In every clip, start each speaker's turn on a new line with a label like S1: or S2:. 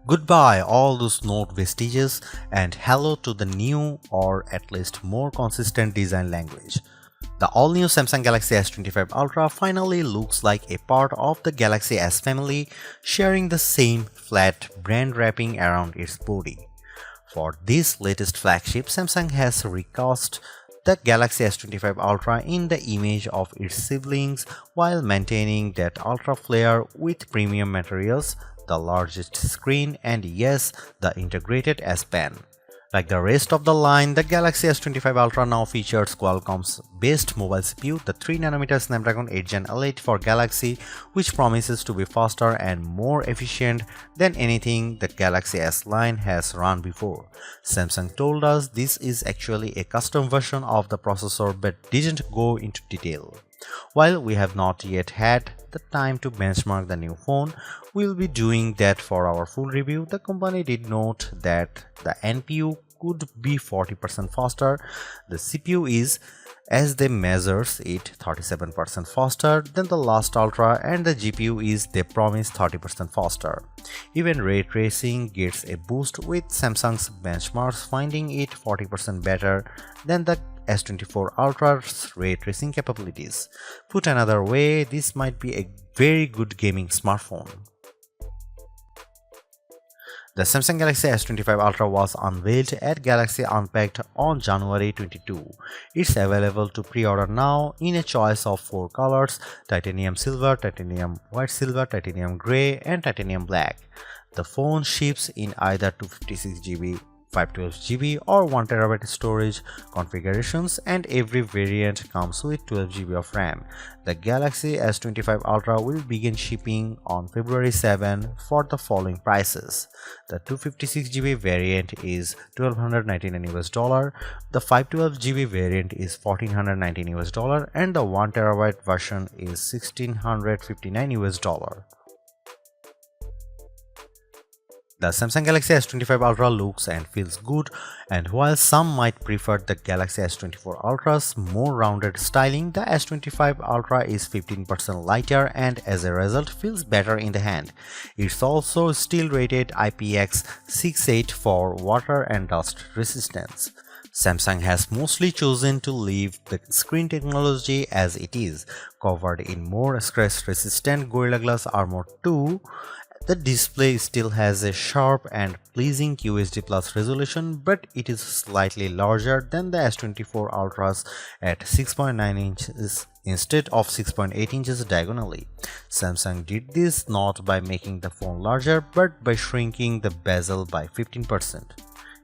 S1: Goodbye all those Note vestiges and hello to the new or at least more consistent design language. The all-new Samsung Galaxy S25 Ultra finally looks like a part of the Galaxy S family, sharing the same flat brand wrapping around its body. For this latest flagship, Samsung has recast the Galaxy S25 Ultra in the image of its siblings while maintaining that ultra flare with premium materials, the largest screen, and yes, the integrated S Pen. Like the rest of the line, the Galaxy S25 Ultra now features Qualcomm's best mobile CPU, the 3nm Snapdragon 8 Gen L8 for Galaxy, which promises to be faster and more efficient than anything the Galaxy S line has run before. Samsung told us this is actually a custom version of the processor but didn't go into detail. While we have not yet had the time to benchmark the new phone, we'll be doing that for our full review. The company did note that the NPU could be 40% faster. The CPU is, as they measures it, 37% faster than the last Ultra, and the GPU is, they promise, 30% faster. Even ray tracing gets a boost, with Samsung's benchmarks finding it 40% better than the S24 Ultra's ray tracing capabilities. Put another way, this might be a very good gaming smartphone. The Samsung Galaxy S25 Ultra was unveiled at Galaxy Unpacked on January 22. It's available to pre-order now in a choice of 4 colors: titanium silver, titanium white silver, titanium grey, and titanium black. The phone ships in either 256GB, 512GB or 1TB storage configurations, and every variant comes with 12GB of RAM. The Galaxy S25 Ultra will begin shipping on February 7 for the following prices. The 256GB variant is $1,299, the 512GB variant is $1,419, and the 1TB version is $1,659. The Samsung Galaxy S25 Ultra looks and feels good, and while some might prefer the Galaxy S24 Ultra's more rounded styling, the S25 Ultra is 15% lighter and as a result feels better in the hand. It's also still rated IPX68 for water and dust resistance. Samsung has mostly chosen to leave the screen technology as it is, covered in more scratch-resistant Gorilla Glass Armor 2. The display still has a sharp and pleasing QHD+ resolution, but it is slightly larger than the S24 Ultra's at 6.9 inches instead of 6.8 inches diagonally. Samsung did this not by making the phone larger, but by shrinking the bezel by 15%.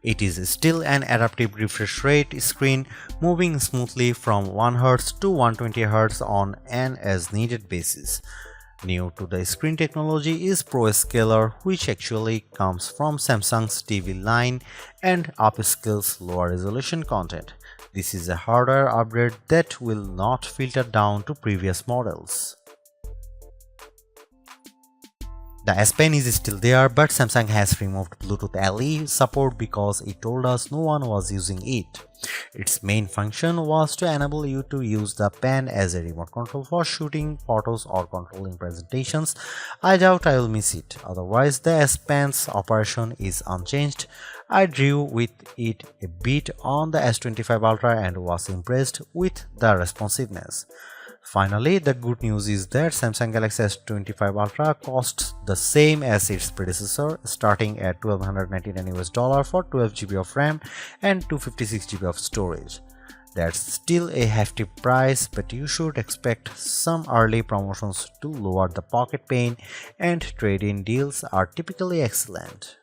S1: It is still an adaptive refresh rate screen, moving smoothly from 1Hz to 120Hz on an as-needed basis. New to the screen technology is ProScaler, which actually comes from Samsung's TV line and upscales lower resolution content. This is a hardware upgrade that will not filter down to previous models. The S Pen is still there, but Samsung has removed Bluetooth LE support because it told us no one was using it. Its main function was to enable you to use the pen as a remote control for shooting photos or controlling presentations. I doubt I will miss it. Otherwise, the S Pen's operation is unchanged. I drew with it a bit on the S25 Ultra and was impressed with the responsiveness. Finally, the good news is that Samsung Galaxy S25 Ultra costs the same as its predecessor, starting at $1,299 for 12GB of RAM and 256GB of storage. That's still a hefty price, but you should expect some early promotions to lower the pocket pain, and trade-in deals are typically excellent.